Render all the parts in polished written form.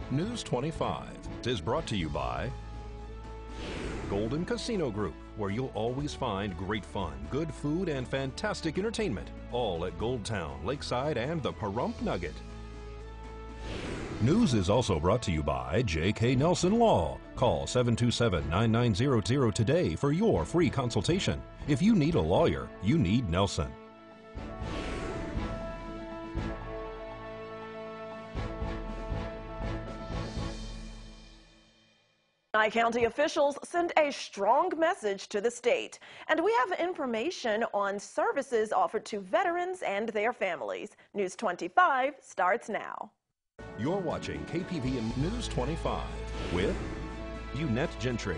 News 25 is brought to you by Golden Casino Group, where you'll always find great fun, good food, and fantastic entertainment, all at Gold Town, Lakeside, and the Pahrump Nugget. News is also brought to you by J.K. Nelson Law. Call 727-9900 today for your free consultation. If you need a lawyer, you need Nelson. Nye County officials send a strong message to the state, and we have information on services offered to veterans and their families. News 25 starts now. You're watching KPVM News 25 with Eunette Gentry.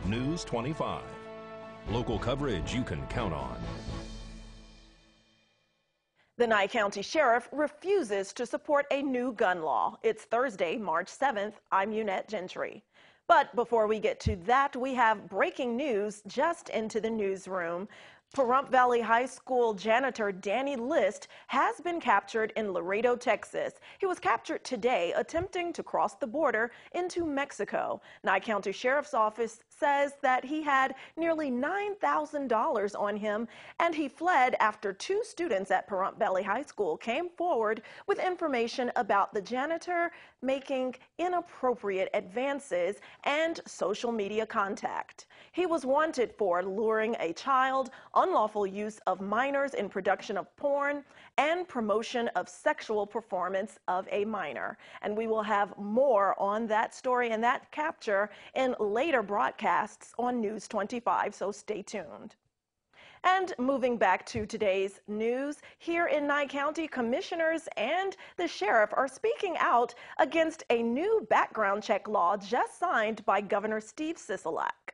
News 25. Local coverage you can count on. The Nye County Sheriff refuses to support a new gun law. It's Thursday, March 7th. I'm Eunette Gentry. But before we get to that, we have breaking news just into the newsroom. Pahrump Valley High School janitor Danny List has been captured in Laredo, Texas. He was captured today attempting to cross the border into Mexico. Nye County Sheriff's Office says that he had nearly $9,000 on him, and he fled after two students at Pahrump Valley High School came forward with information about the janitor making inappropriate advances and social media contact. He was wanted for luring a child, unlawful use of minors in production of porn, and promotion of sexual performance of a minor. And we will have more on that story and that capture in later broadcasts on News 25, so stay tuned. And moving back to today's news, here in Nye County, commissioners and the sheriff are speaking out against a new background check law just signed by Governor Steve Sisolak.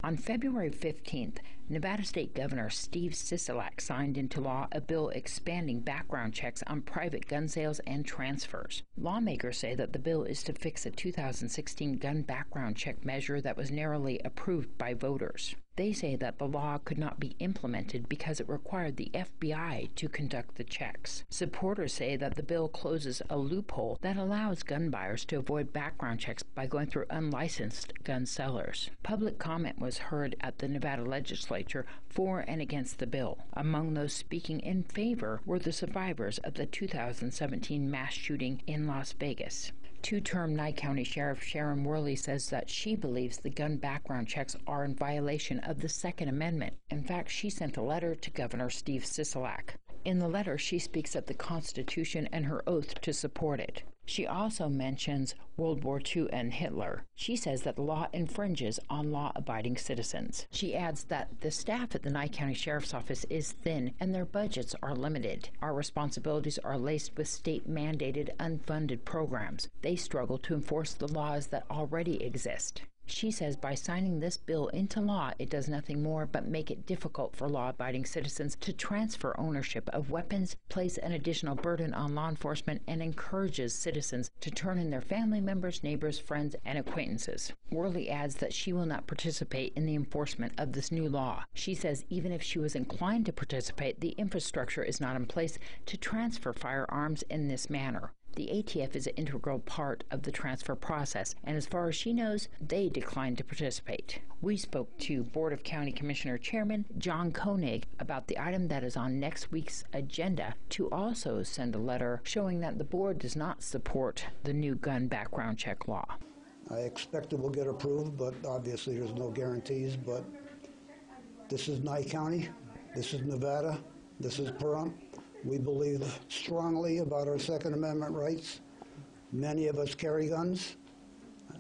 On February 15th, Nevada State Governor Steve Sisolak signed into law a bill expanding background checks on private gun sales and transfers. Lawmakers say that the bill is to fix a 2016 gun background check measure that was narrowly approved by voters. They say that the law could not be implemented because it required the FBI to conduct the checks. Supporters say that the bill closes a loophole that allows gun buyers to avoid background checks by going through unlicensed gun sellers. Public comment was heard at the Nevada legislature for and against the bill. Among those speaking in favor were the survivors of the 2017 mass shooting in Las Vegas. Two-term Nye County Sheriff Sharon Worley says that she believes the gun background checks are in violation of the Second Amendment. In fact, she sent a letter to Governor Steve Sisolak. In the letter, she speaks of the Constitution and her oath to support it. She also mentions World War II and Hitler. She says that the law infringes on law-abiding citizens. She adds that the staff at the Nye County Sheriff's Office is thin and their budgets are limited. Our responsibilities are laced with state-mandated, unfunded programs. They struggle to enforce the laws that already exist. She says by signing this bill into law, it does nothing more but make it difficult for law-abiding citizens to transfer ownership of weapons, place an additional burden on law enforcement, and encourages citizens to turn in their family members, neighbors, friends, and acquaintances. Worley adds that she will not participate in the enforcement of this new law. She says even if she was inclined to participate, the infrastructure is not in place to transfer firearms in this manner. The ATF is an integral part of the transfer process, and as far as she knows, they declined to participate. We spoke to Board of County Commissioner Chairman John Koenig about the item that is on next week's agenda to also send a letter showing that the board does not support the new gun background check law. I expect it will get approved, but obviously there's no guarantees. But this is Nye County, this is Nevada, this is Pahrump. We believe strongly about our Second Amendment rights. Many of us carry guns.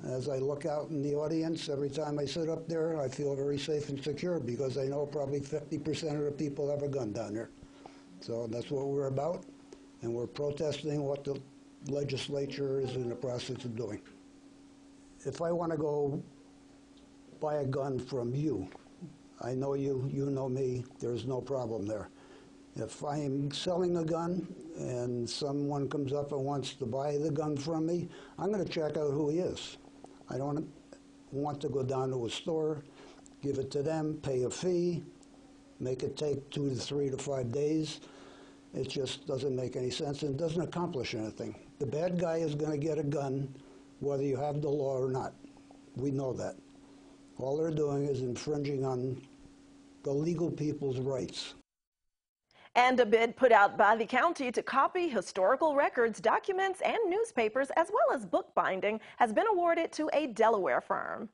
As I look out in the audience, every time I sit up there, I feel very safe and secure because I know probably 50% of the people have a gun down there. So that's what we're about, and we're protesting what the legislature is in the process of doing. If I want to go buy a gun from you, I know you, you know me, there's no problem there. If I am selling a gun and someone comes up and wants to buy the gun from me, I'm going to check out who he is. I don't want to go down to a store, give it to them, pay a fee, make it take 2 to 3 to 5 days. It just doesn't make any sense and doesn't accomplish anything. The bad guy is going to get a gun whether you have the law or not. We know that. All they're doing is infringing on the legal people's rights. And a bid put out by the county to copy historical records, documents, and newspapers, as well as bookbinding, has been awarded to a Delaware firm.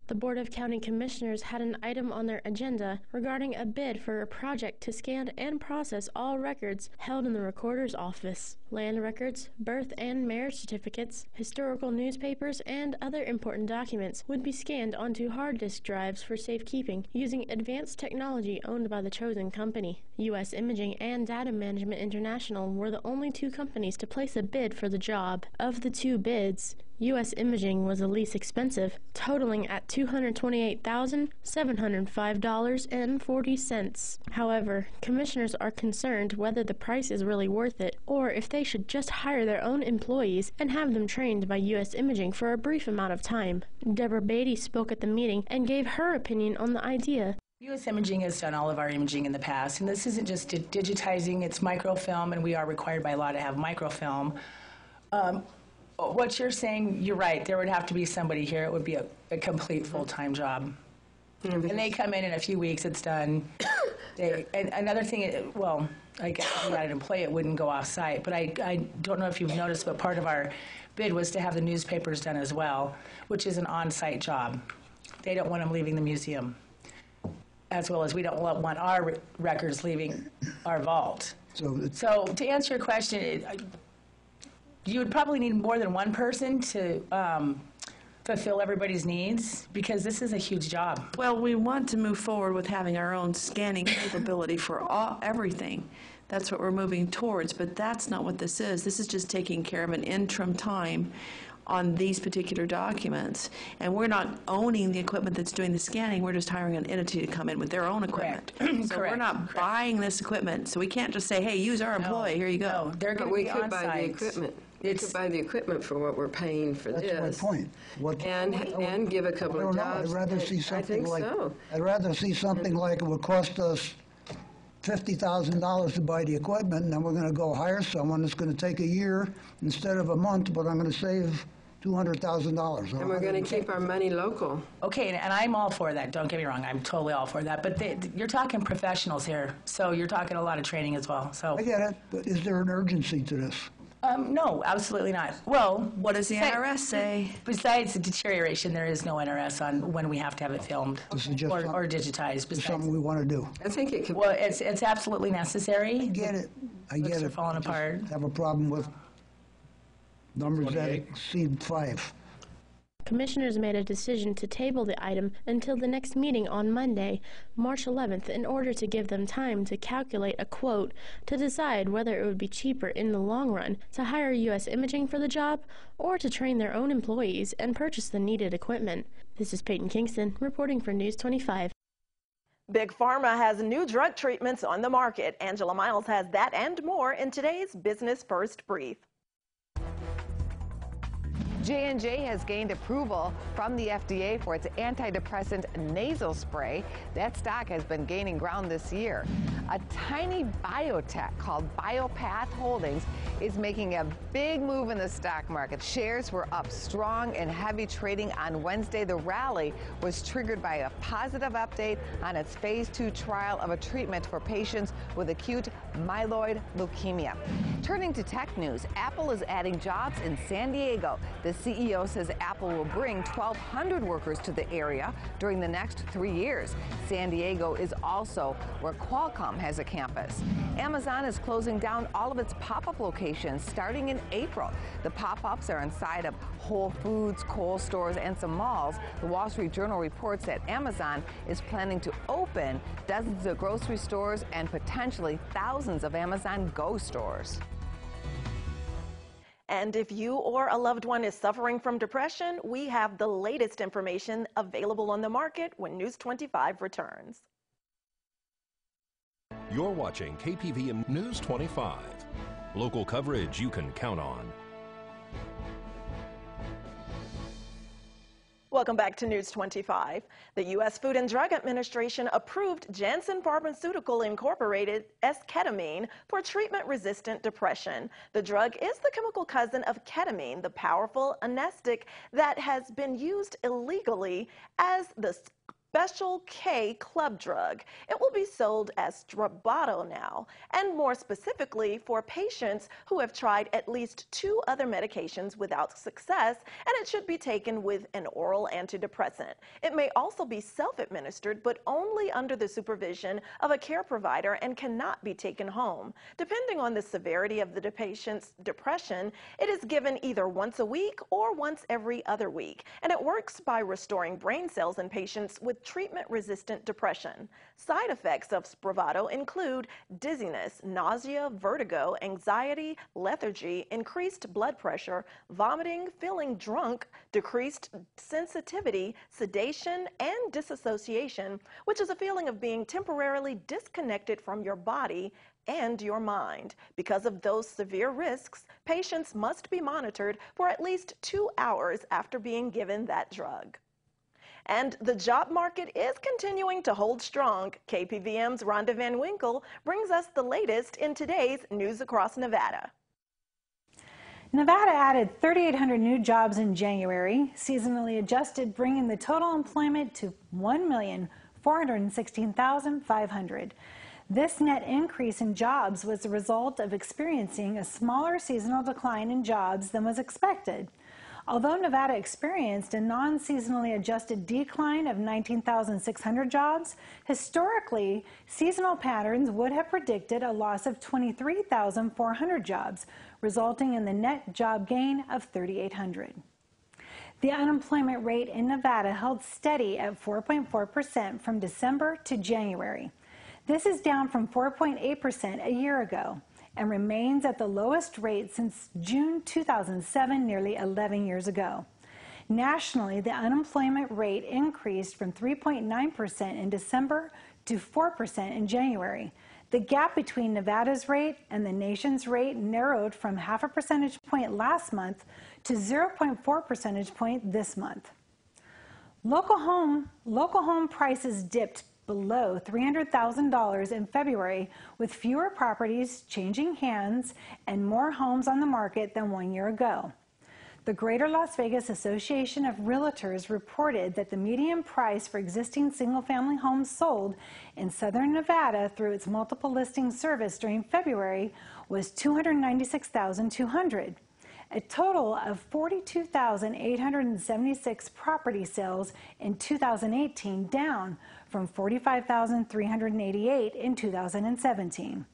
The Board of County Commissioners had an item on their agenda regarding a bid for a project to scan and process all records held in the recorder's office. Land records, birth and marriage certificates, historical newspapers, and other important documents would be scanned onto hard disk drives for safekeeping using advanced technology owned by the chosen company. U.S. Imaging and Data Management International were the only two companies to place a bid for the job. Of the two bids, U.S. Imaging was the least expensive, totaling at $228,705.40. However, commissioners are concerned whether the price is really worth it, or if they should just hire their own employees and have them trained by U.S. Imaging for a brief amount of time. Deborah Beatty spoke at the meeting and gave her opinion on the idea. U.S. Imaging has done all of our imaging in the past, and this isn't just digitizing, it's microfilm, and we are required by law to have microfilm. What you're saying, you're right. There would have to be somebody here. It would be a complete full-time job. And they come in a few weeks, it's done. And another thing, well, I guess if you had an employee, it wouldn't go off-site. But I don't know if you've noticed, but part of our bid was to have the newspapers done as well, which is an on-site job. They don't want them leaving the museum, as well as we don't want our records leaving our vault. So to answer your question, you would probably need more than one person to fulfill everybody's needs, because this is a huge job. Well, we want to move forward with having our own scanning capability for everything. That's what we're moving towards, but that's not what this is. This is just taking care of an interim time on these particular documents. And we're not owning the equipment that's doing the scanning. We're just hiring an entity to come in with their own equipment. Correct. So we're not buying this equipment. So we can't just say, hey, use our employee, here you go. No, they're going to be on site. Buy the equipment. We could buy the equipment for what we're paying for this. That's my point. And give a couple of jobs. I'd rather see something like so. I'd rather see something like it would cost us $50,000 to buy the equipment, and then we're going to go hire someone that's going to take a year instead of a month, but I'm going to save $200,000. And we're going to keep our money local. Okay, and I'm all for that. Don't get me wrong. I'm totally all for that. But you're talking professionals here, so you're talking a lot of training as well. So I get it, but is there an urgency to this? No, absolutely not. Well, what does the NRS say? Besides the deterioration, there is no NRS on when we have to have it filmed or digitized. It's something we want to do. I think it could. Well, it's absolutely necessary. I get it. I get it. Falling apart. Have a problem with numbers that exceed 5. Commissioners made a decision to table the item until the next meeting on Monday, March 11th, in order to give them time to calculate a quote to decide whether it would be cheaper in the long run to hire U.S. Imaging for the job or to train their own employees and purchase the needed equipment. This is Peyton Kingston reporting for News 25. Big Pharma has new drug treatments on the market. Angela Miles has that and more in today's Business First Brief. J&J has gained approval from the FDA for its antidepressant nasal spray. That stock has been gaining ground this year. A tiny biotech called Biopath Holdings is making a big move in the stock market. Shares were up strong and heavy trading on Wednesday. The rally was triggered by a positive update on its phase 2 trial of a treatment for patients with acute myeloid leukemia. Turning to tech news, Apple is adding jobs in San Diego. The CEO says Apple will bring 1,200 workers to the area during the next 3 years. San Diego is also where Qualcomm has a campus. Amazon is closing down all of its pop-up locations starting in April. The pop-ups are inside of Whole Foods, Kohl's stores, and some malls. The Wall Street Journal reports that Amazon is planning to open dozens of grocery stores and potentially thousands of Amazon Go stores. And if you or a loved one is suffering from depression, we have the latest information available on the market when News 25 returns. You're watching KPVM News 25. Local coverage you can count on. Welcome back to News 25. The U.S. Food and Drug Administration approved Janssen Pharmaceutical Incorporated esketamine for treatment-resistant depression. The drug is the chemical cousin of ketamine, the powerful anesthetic that has been used illegally as the Special K club drug. It will be sold as Spravato now, and more specifically for patients who have tried at least 2 other medications without success, and it should be taken with an oral antidepressant. It may also be self-administered, but only under the supervision of a care provider and cannot be taken home. Depending on the severity of the patient's depression, it is given either once a week or once every other week, and it works by restoring brain cells in patients with treatment-resistant depression. Side effects of Spravato include dizziness, nausea, vertigo, anxiety, lethargy, increased blood pressure, vomiting, feeling drunk, decreased sensitivity, sedation, and disassociation, which is a feeling of being temporarily disconnected from your body and your mind. Because of those severe risks, patients must be monitored for at least 2 hours after being given that drug. And the job market is continuing to hold strong. KPVM's Rhonda Van Winkle brings us the latest in today's News Across Nevada. Nevada added 3,800 new jobs in January, seasonally adjusted, bringing the total employment to 1,416,500. This net increase in jobs was the result of experiencing a smaller seasonal decline in jobs than was expected. Although Nevada experienced a non-seasonally adjusted decline of 19,600 jobs, historically, seasonal patterns would have predicted a loss of 23,400 jobs, resulting in the net job gain of 3,800. The unemployment rate in Nevada held steady at 4.4% from December to January. This is down from 4.8% a year ago, and remains at the lowest rate since June 2007, nearly 11 years ago. Nationally, the unemployment rate increased from 3.9% in December to 4% in January. The gap between Nevada's rate and the nation's rate narrowed from 0.5 percentage point last month to 0.4 percentage point this month. Local home prices dipped below $300,000 in February, with fewer properties changing hands and more homes on the market than 1 year ago. The Greater Las Vegas Association of Realtors reported that the median price for existing single-family homes sold in southern Nevada through its multiple listing service during February was $296,200. A total of 42,876 property sales in 2018, down from 45,388 in 2017.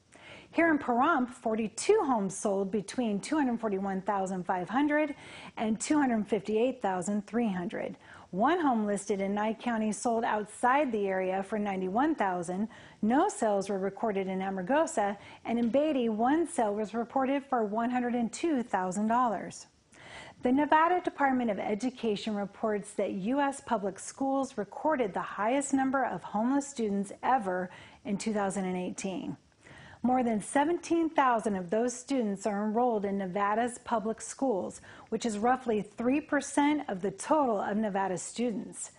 Here in Pahrump, 42 homes sold between $241,500 and $258,300. One home listed in Nye County sold outside the area for $91,000. No sales were recorded in Amargosa, and in Beatty, one sale was reported for $102,000. The Nevada Department of Education reports that U.S. public schools recorded the highest number of homeless students ever in 2018. More than 17,000 of those students are enrolled in Nevada's public schools, which is roughly 3% of the total of Nevada's students.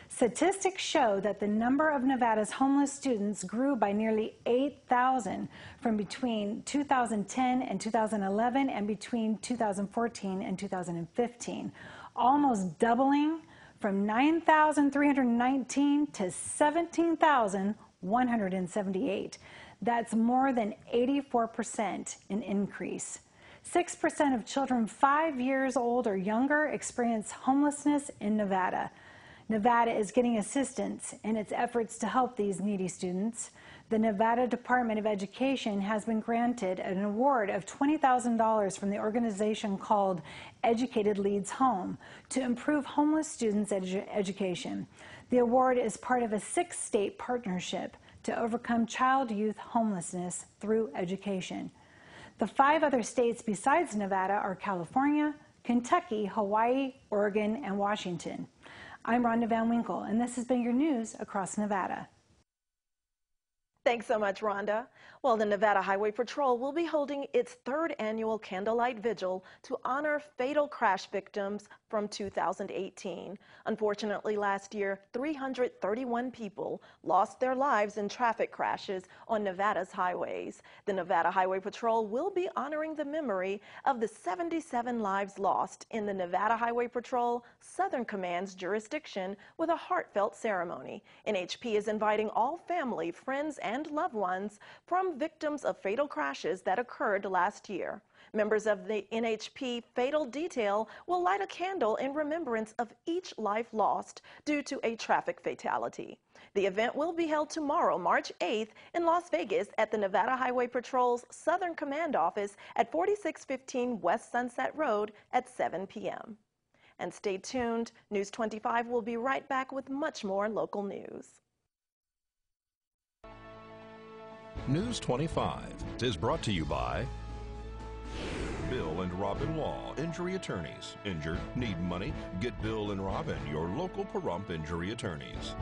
Statistics show that the number of Nevada's homeless students grew by nearly 8,000 from between 2010 and 2011 and between 2014 and 2015, almost doubling from 9,319 to 17,178. That's more than 84% in increase. 6% of children 5 years old or younger experience homelessness in Nevada. Nevada is getting assistance in its efforts to help these needy students. The Nevada Department of Education has been granted an award of $20,000 from the organization called Educated Leads Home to improve homeless students' education. The award is part of a 6-state partnership to overcome child-youth homelessness through education. The 5 other states besides Nevada are California, Kentucky, Hawaii, Oregon, and Washington. I'm Rhonda Van Winkle, and this has been your news across Nevada. Thanks so much, Rhonda. Well, the Nevada Highway Patrol will be holding its third annual Candlelight Vigil to honor fatal crash victims from 2018. Unfortunately, last year, 331 people lost their lives in traffic crashes on Nevada's highways. The Nevada Highway Patrol will be honoring the memory of the 77 lives lost in the Nevada Highway Patrol Southern Command's jurisdiction with a heartfelt ceremony. NHP is inviting all family, friends, and loved ones from victims of fatal crashes that occurred last year. Members of the NHP Fatal Detail will light a candle in remembrance of each life lost due to a traffic fatality. The event will be held tomorrow, March 8th, in Las Vegas at the Nevada Highway Patrol's Southern Command Office at 4615 West Sunset Road at 7 p.m. And stay tuned. News 25 will be right back with much more local news. News 25 is brought to you by Bill and Robin Law, injury attorneys. Injured, need money? Get Bill and Robin, your local Pahrump injury attorneys.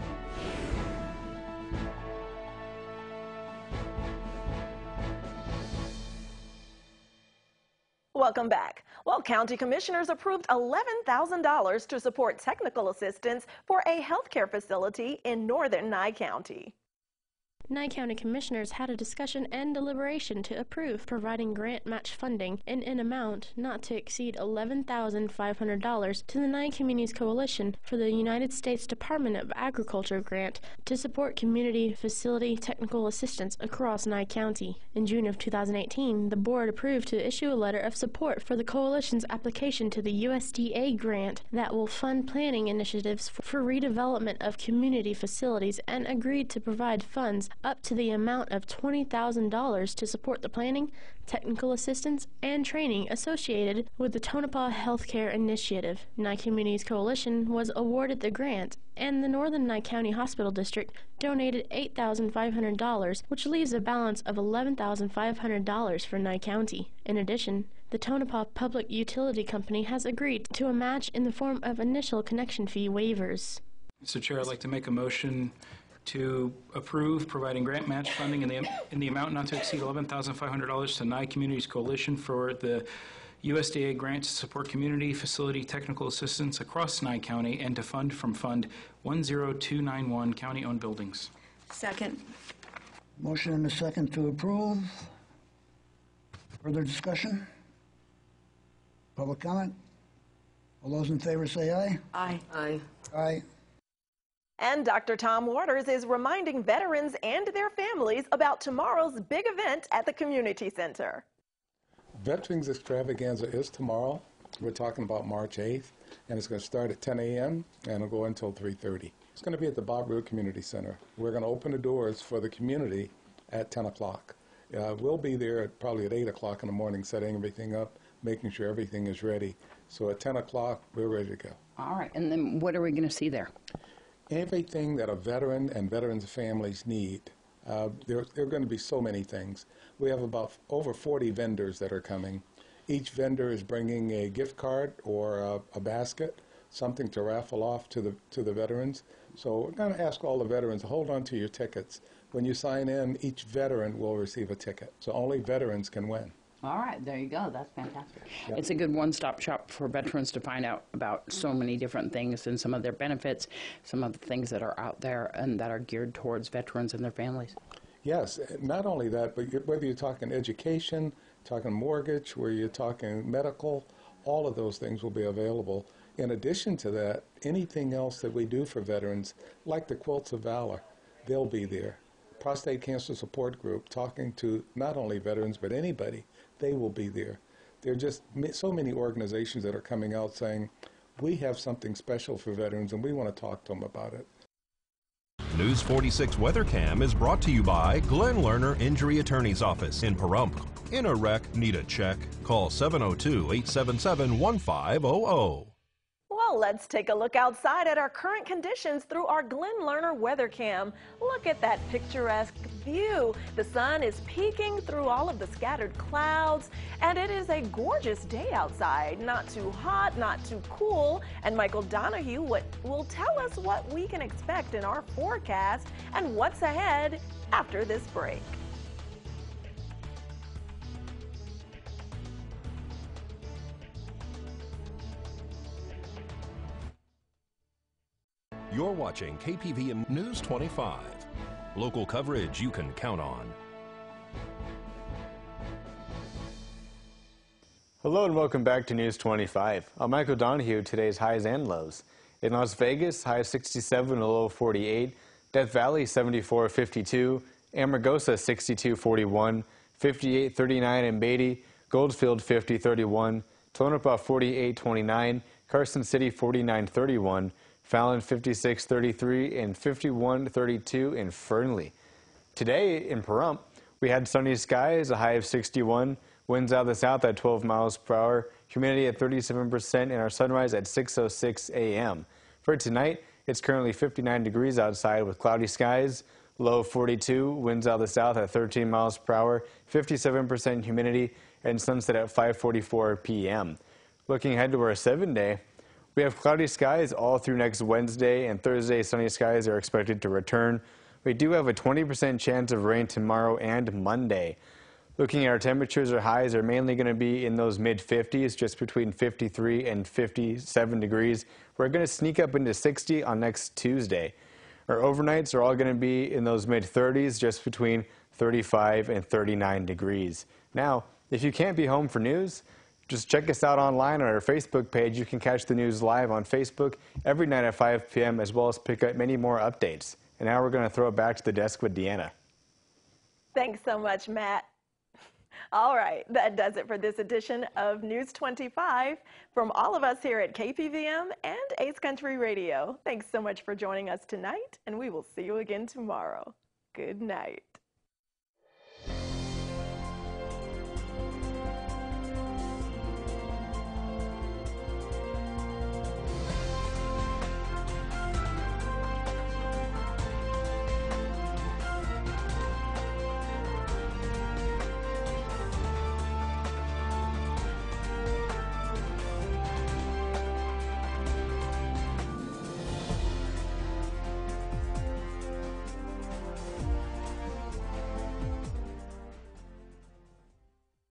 Welcome back. Well, county commissioners approved $11,000 to support technical assistance for a healthcare facility in northern Nye County. Nye County Commissioners had a discussion and deliberation to approve providing grant match funding in an amount not to exceed $11,500 to the Nye Communities Coalition for the United States Department of Agriculture grant to support community facility technical assistance across Nye County. In June of 2018, the board approved to issue a letter of support for the coalition's application to the USDA grant that will fund planning initiatives for redevelopment of community facilities and agreed to provide funds up to the amount of $20,000 to support the planning, technical assistance, and training associated with the Tonopah Healthcare Initiative. Nye Communities Coalition was awarded the grant, and the Northern Nye County Hospital District donated $8,500, which leaves a balance of $11,500 for Nye County. In addition, the Tonopah Public Utility Company has agreed to a match in the form of initial connection fee waivers. Mr. Chair, I'd like to make a motion to approve providing grant match funding in the amount not to exceed $11,500 to Nye Communities Coalition for the USDA grant to support community facility technical assistance across Nye County and to fund from Fund 10291 county-owned buildings. Second. Motion and a second to approve. Further discussion? Public comment? All those in favor say aye. Aye. Aye. Aye. And Dr. Tom Waters is reminding veterans and their families about tomorrow's big event at the community center. Veterans Extravaganza is tomorrow. We're talking about March 8th, and it's going to start at 10 a.m. and it'll go until 3:30. It's going to be at the Bob Root Community Center. We're going to open the doors for the community at 10 o'clock. We'll be there probably at 8 o'clock in the morning, setting everything up, making sure everything is ready. So at 10 o'clock, we're ready to go. All right, and then what are we going to see there? Everything that a veteran and veterans' families need. There are going to be so many things. We have about over 40 vendors that are coming. Each vendor is bringing a gift card or a basket, something to raffle off to the veterans. So we're going to ask all the veterans to hold on to your tickets. When you sign in, each veteran will receive a ticket. So only veterans can win. All right, there you go. That's fantastic. Yep. It's a good one-stop shop for veterans to find out about so many different things and some of their benefits, some of the things that are out there and that are geared towards veterans and their families. Yes, not only that, but whether you're talking education, talking mortgage, where you're talking medical, all of those things will be available. In addition to that, anything else that we do for veterans, like the Quilts of Valor, they'll be there. Prostate Cancer Support Group, talking to not only veterans, but anybody, they will be there. There are just so many organizations that are coming out saying, we have something special for veterans and we want to talk to them about it. News 46 WeatherCam is brought to you by Glenn Lerner Injury Attorney's Office in Pahrump. In a wreck, need a check? Call 702-877-1500. Well, let's take a look outside at our current conditions through our Glenn Lerner weather cam. Look at that picturesque view. The sun is peeking through all of the scattered clouds, and it is a gorgeous day outside. Not too hot, not too cool. And Michael Donahue will tell us what we can expect in our forecast and what's ahead after this break. You're watching KPVM News 25. Local coverage you can count on. Hello and welcome back to News 25. I'm Michael Donahue. Today's highs and lows. In Las Vegas, high 67, a low 48. Death Valley, 74-52. Amargosa, 62-41. 58-39 in Beatty. Goldfield, 50-31. Tonopah, 48-29. Carson City, 49-31. Fallon 56-33 and 51-32 in Fernley. Today in Pahrump, we had sunny skies, a high of 61, winds out of the south at 12 miles per hour, humidity at 37%, and our sunrise at 6:06 a.m. For tonight, it's currently 59 degrees outside with cloudy skies, low 42, winds out of the south at 13 miles per hour, 57% humidity, and sunset at 5:44 p.m. Looking ahead to our 7-day, we have cloudy skies all through next Wednesday, and Thursday sunny skies are expected to return. We do have a 20% chance of rain tomorrow and Monday. Looking at our temperatures, our highs are mainly going to be in those mid-50s, just between 53 and 57 degrees. We're going to sneak up into 60 on next Tuesday. Our overnights are all going to be in those mid-30s, just between 35 and 39 degrees. Now, if you can't be home for news, just check us out online on our Facebook page. You can catch the news live on Facebook every night at 5 p.m. as well as pick up many more updates. And now we're going to throw it back to the desk with Deanna. Thanks so much, Matt. All right, that does it for this edition of News 25 from all of us here at KPVM and Ace Country Radio. Thanks so much for joining us tonight, and we will see you again tomorrow. Good night.